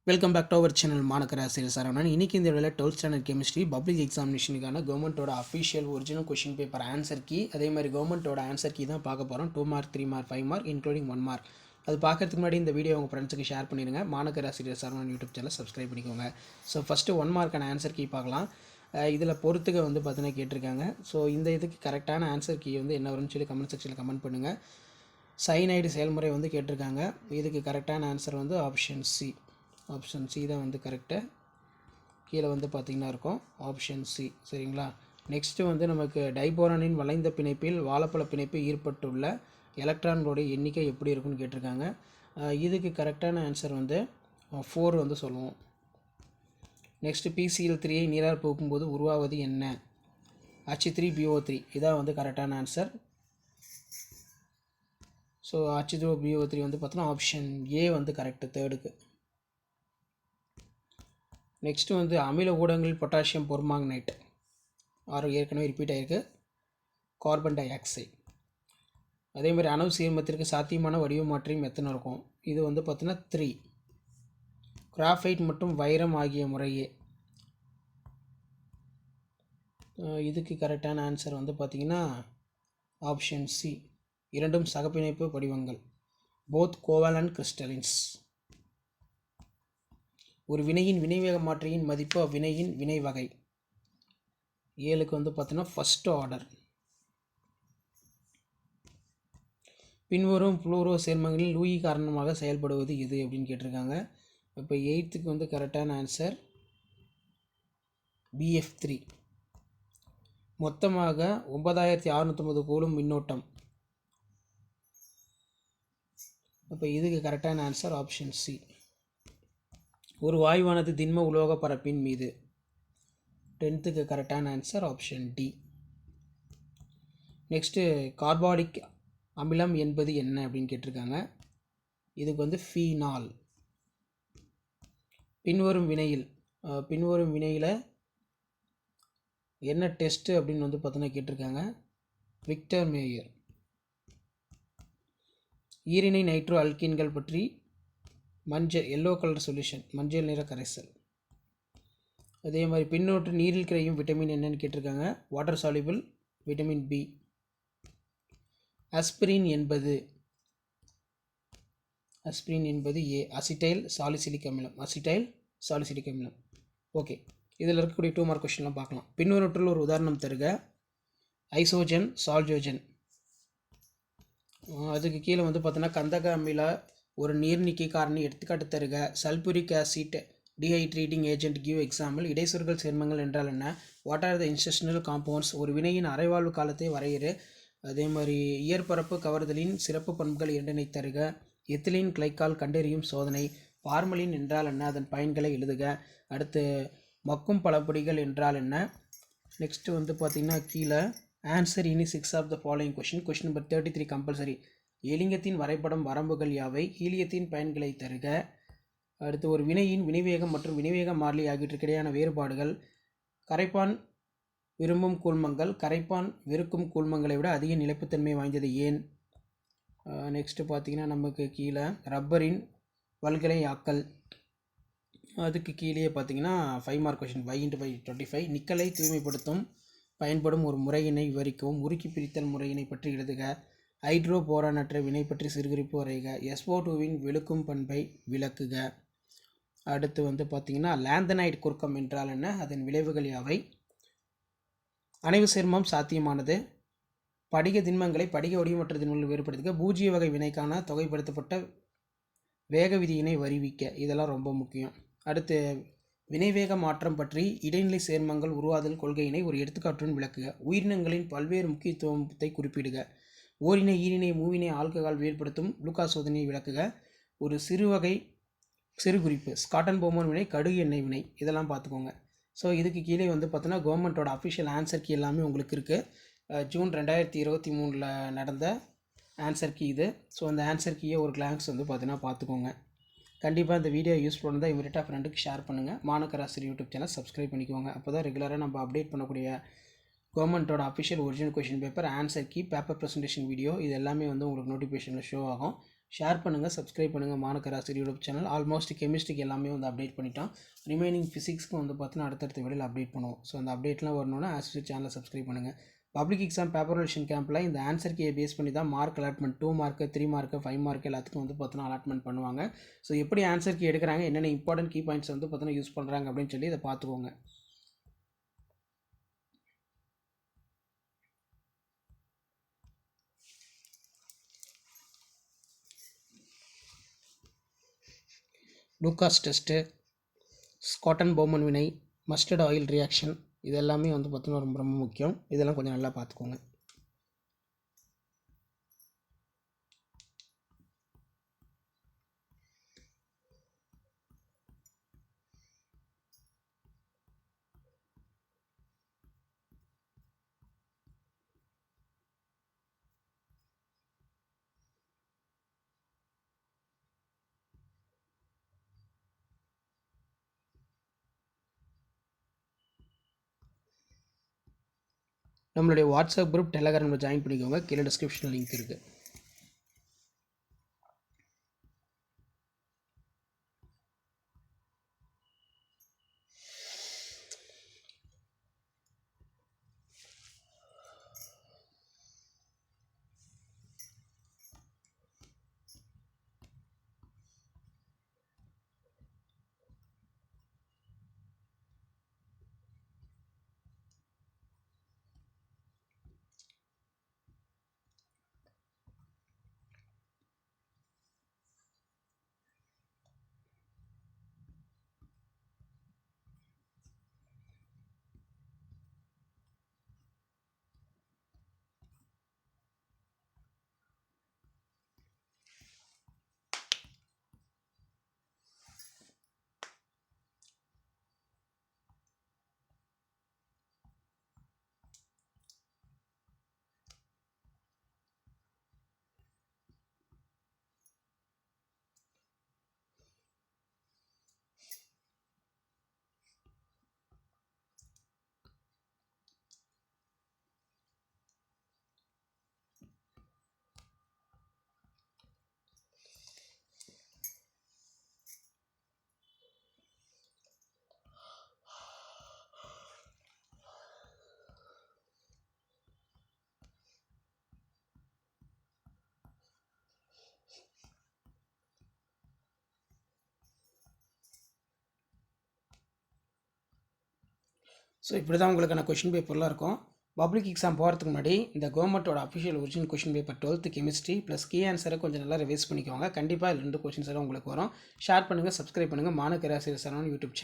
Welcome back to our channel மாணக்கர் ஆசிரியர் சரவணன். இன்றைக்கி இந்த வீடியோவில் 12th ஸ்டாண்டர்ட் கெமிஸ்ட்ரி பப்ளிக் எக்ஸாமினேஷனுக்கான கவர்மெண்ட்டோட official original question paper answer key, அதே மாதிரி கவர்மெண்ட்டோட ஆன்சர் கீ தான் பார்க்க போகிறோம். 2 mark 3 mark 5 mark including 1 mark. அது பார்க்கறதுக்கு முன்னாடி இந்த வீடியோ உங்கள் ஃப்ரெண்ட்ஸுக்கு ஷேர் பண்ணிடுங்க. மாணக்கர் ஆசிரியர் சரவணன் யூடியூப் சேனல் சப்ஸ்கிரைப் பண்ணிக்கோங்க. ஸோ ஃபஸ்ட்டு 1 மார்க்கான ஆன்சர் கீ பார்க்கலாம். இதில் பொறுத்துக்க வந்து பார்த்தீங்கன்னா கேட்டிருக்காங்க. ஸோ இந்த இதுக்கு கரெக்டான ஆன்சர் கீ வந்து என்ன வரும்னு சொல்லி கமெண்ட் செக்ஷனில் கமெண்ட் பண்ணுங்கள். சைனைடு செயல்முறை வந்து கேட்டிருக்காங்க. இதுக்கு கரெக்டான ஆன்சர் வந்து ஆப்ஷன் சி தான் வந்து கரெக்டு. கீழே வந்து பார்த்திங்கன்னா இருக்கும் ஆப்ஷன் சி. சரிங்களா? நெக்ஸ்ட்டு வந்து நமக்கு டைபோரானின் வளைந்த பிணைப்பில் வாழைப்பழ பிணைப்பு ஈர்ப்பட்டுள்ள எலக்ட்ரான்களுடைய எண்ணிக்கை எப்படி இருக்குன்னு கேட்டிருக்காங்க. இதுக்கு கரெக்டான ஆன்சர் வந்து 4 வந்து சொல்லுவோம். நெக்ஸ்ட்டு PCl3ஐ நீரால் போக்கும்போது உருவாவது என்ன? H3BO3. இதான் வந்து கரெக்டான ஆன்சர். ஸோ H3BO3 வந்து பார்த்தோன்னா ஆப்ஷன் ஏ வந்து கரெக்டு, தேர்டுக்கு. நெக்ஸ்ட்டு வந்து அமில ஊடகங்களில் பொட்டாசியம் பெர்மாங்கனேட் ஏற்கனவே ரிப்பீட் ஆகிருக்கு. Carbon di oxide. அதே மாதிரி அணு சீர்மத்திற்கு சாத்தியமான வடிவ மாற்றியும் எத்தனை இருக்கும்? இது வந்து பார்த்தீங்கன்னா 3. கிராஃபைட் மற்றும் வைரம் ஆகிய முறையே. இதுக்கு கரெக்டான ஆன்சர் வந்து பார்த்திங்கன்னா ஆப்ஷன் சி. இரண்டும் சகப்பிணைப்பு வடிவங்கள். Both covalent crystallines. ஒரு வினையின் வினைவேக மாற்றியின் மதிப்பு அவ்வினையின் வினை வகை. 7க்கு வந்து பார்த்தீங்கன்னா ஃபஸ்ட் ஆர்டர். பின்வரும் புளூரோ சேர்மங்களில் லூயி காரணமாக செயல்படுவது எது அப்படின்னு கேட்டிருக்காங்க. இப்போ 8க்கு வந்து கரெக்டான ஆன்சர் BF3. மொத்தமாக 9650 கூலும் மின்னோட்டம். அப்போ இதுக்கு கரெக்டான ஆன்சர் ஆப்ஷன் சி. ஒரு வாயுவானது திண்ம உலோக பரப்பின் மீது. 10க்கு கரெக்டான answer option D. Next carbonic அமிலம் என்பது என்ன அப்படின்னு கேட்டிருக்காங்க. இதுக்கு வந்து ஃபீனால். பின்வரும் வினையில் என்ன டெஸ்ட்டு அப்படின்னு வந்து பார்த்தீங்கன்னா கேட்டிருக்காங்க. Victor Meyer. ஈரினை நைட்ரோ அல்கீன்கள் பற்றி மஞ்சள் எல்லோ கலர் சொல்யூஷன், மஞ்சள் நிற கரைசல். அதே மாதிரி பின்னோட்டு நீரில் கிரையும் விட்டமின் என்னன்னு கேட்டிருக்காங்க. Water soluble vitamin B. Aspirin என்பது ஏ. அசிட்டைல் சாலிசிலிக் அமிலம். ஓகே, இதில் இருக்கக்கூடிய 2 மார்க் கொஸ்டின்லாம் பார்க்கலாம். பின்வருவற்றில் ஒரு உதாரணம் தருக. ஐசோஜன், சால்ஜோஜன். அதுக்கு கீழே வந்து பார்த்தோன்னா கந்தக அமில ஒரு நீர்நீக்கி காரணி எடுத்துக்காட்டு தருக. Sulphuric acid dehydrating agent give example. இடைசுறுகள் சேர்மங்கள் என்றால் என்ன? What are the interstitial compounds? ஒரு வினையின் அரைவாழ்வு காலத்தை வரையறு. அதே மாதிரி இயற்பரப்பு கவர்தலின் சிறப்பு பண்புகள் 2 தருக. எத்திலீன் கிளைக்கால் கண்டறியும் சோதனை. பார்மலின் என்றால் என்ன? அதன் பயன்களை எழுதுக. அடுத்து மக்கும் பலப்பொடிகள் என்றால் என்ன? நெக்ஸ்ட்டு வந்து பார்த்திங்கன்னா கீழே answer any 6 of the following question. Question number 33 compulsory. எலிங்கத்தின் வரைபடம் வரம்புகள் யாவை? ஹீலியத்தின் பயன்களை தருக. அடுத்து ஒரு வினையின் வினைவேகம் மற்றும் வினைவேக மாறிலி ஆகியவற்றுக்கிடையான வேறுபாடுகள். கரைப்பான் விரும்பும் கூழ்மங்கள் கரைப்பான் வெறுக்கும் கூழ்மங்களை விட அதிக நிலைப்புத்தன்மை வாய்ந்தது ஏன்? நெக்ஸ்ட்டு பார்த்திங்கன்னா நமக்கு கீழே ரப்பரின் வல்கலை ஆக்கல். அதுக்கு கீழே பார்த்திங்கன்னா 5 மார்க் கொஷின் 5 × 25. நிக்கலை தூய்மைப்படுத்தும் பயன்படும் ஒரு முறையினை விவரிக்கவும். உருக்கி பிரித்தல் முறையினை பற்றி எழுதுக. ஹைட்ரோ போரானற்ற வினை பற்றி சிறுகுறிப்பு வரைக. SO2வின் வெளுக்கும் பண்பை விளக்குக. அடுத்து வந்து பார்த்திங்கன்னா லாந்தனைடு குறுக்கம் என்றால் என்ன? அதன் விளைவுகள் யாவை? அணைவு சேர்மம் சாத்தியமானது. படிக திண்மங்களை படிக வடிவமற்ற திண்மங்கள் வேறுபடுத்துக. பூஜ்ஜிய வகை வினைக்கான தொகைப்படுத்தப்பட்ட வேக விதியினை வருவிக்க. இதெல்லாம் ரொம்ப முக்கியம். அடுத்து வினைவேக மாற்றம் பற்றி இடைநிலை சேர்மங்கள் உருவாதல் கொள்கையினை ஒரு எடுத்துக்காட்டுடன் விளக்குக. உயிரினங்களின் பல்வேறு முக்கியத்துவத்தை குறிப்பிடுக. ஓரினை ஈரினை மூவினை ஆல்கஹால் வேறுபடுத்தும் குளுக்காஸ் சோதனையை விளக்குக. ஒரு சிறு குறிப்பு ஸ்காட்டன் போமர் வினை, கடுகு எண்ணெய் வினை. இதெல்லாம் பார்த்துக்கோங்க. ஸோ இதுக்கு கீழே வந்து பார்த்தோன்னா கவர்மெண்ட்டோட அஃபிஷியல் ஆன்சர் கீ எல்லாமே உங்களுக்கு இருக்குது. ஜூன் 2023 நடந்த ஆன்சர் கீ இது. ஸோ அந்த ஆன்சர் கீயை ஒரு கிளான்ஸ் வந்து பார்த்தீங்கன்னா பார்த்துக்கோங்க. கண்டிப்பாக இந்த வீடியோ யூஸ்ஃபுல்லாக இருந்தால் இமீடியட்டாக ஃப்ரெண்டுக்கு ஷேர் பண்ணுங்கள். மாணக்கர் ஆசிரியர் யூடியூப் சேனல் சப்ஸ்கிரைப் பண்ணிக்கோங்க. அப்போ தான் ரெகுலராக நம்ம அப்டேட் பண்ணக்கூடிய கவர்மெண்ட்டோட official original question paper, answer key, paper presentation video இது எல்லாமே வந்து உங்களுக்கு நோட்டிஃபிகேஷனில் ஷோ ஆகும். ஷேர் பண்ணுங்கள், சப்ஸ்கிரைப் பண்ணுங்கள். மாணக்கராசிரியர் யூடியூப் சேனல். ஆல்மோஸ்ட் கெமிஸ்ட்ரிக்கு எல்லாமே வந்து அப்டேட் பண்ணிட்டோம். ரிமைனிங் ஃபிசிக்ஸ்க்கு வந்து பார்த்தீங்கன்னா அடுத்தடுத்த வீடியோவில் அப்டேட் பண்ணுவோம். ஸோ அந்த அப்டேட்லாம் வரணுன்னா சேனலை சப்ஸ்கிரைப் பண்ணுங்கள். பப்ளிக் எக்ஸாம் பேப்பர் வெரிஃபிகேஷன் கேம்பில் இந்த ஆன்சர் கீயை பேஸ் பண்ணி தான் mark allotment 2 mark 3 mark 5 mark எல்லாத்துக்கும் வந்து பார்த்தீங்கன்னா அலாட்மெண்ட் பண்ணுவாங்க. ஸோ எப்படி ஆன்சர் கீ எடுக்கிறாங்க, என்னென்ன இம்பார்ட்டன்ட் கீ பாயிண்ட்ஸ் வந்து பார்த்தீங்கன்னா யூஸ் பண்ணுறாங்க அப்படின்னு சொல்லி இதை பார்த்துக்கோங்க. லூகாஸ் டெஸ்ட்டு, ஸ்காட்டன் பௌமன் வினை, மஸ்டர்ட் ஆயில் ரியாக்ஷன், இது எல்லாமே வந்து பார்த்தீங்கன்னா ரொம்ப ரொம்ப முக்கியம். இதெல்லாம் கொஞ்சம் நல்லா பார்த்துக்கோங்க. நம்மளுடைய வாட்ஸ்அப் குரூப் டெலகிராமில் ஜாயின் பண்ணிக்கோங்க. கீழே டிஸ்கிரிப்ஷனில் லிங்க் இருக்குது. ஸோ இப்படி தான் உங்களுக்கான கொஷின் பேப்பர்லாம் இருக்கும். பப்ளிக் எக்ஸாம் போகிறதுக்கு முன்னாடி இந்த கவர்மெண்ட்டோட official original question paper 12th chemistry plus key ஆன்சரை கொஞ்சம் நல்லா ரிவைஸ் பண்ணிக்கோங்க. கண்டிப்பாக 2 கொஷின்ஸ் எல்லாம் உங்களுக்கு வரும். ஷேர் பண்ணுங்கள், சப்ஸ்கிரைப் பண்ணுங்கள். மாணக்கராசிரியர் சரவணன் யூடியூப் சேனல்.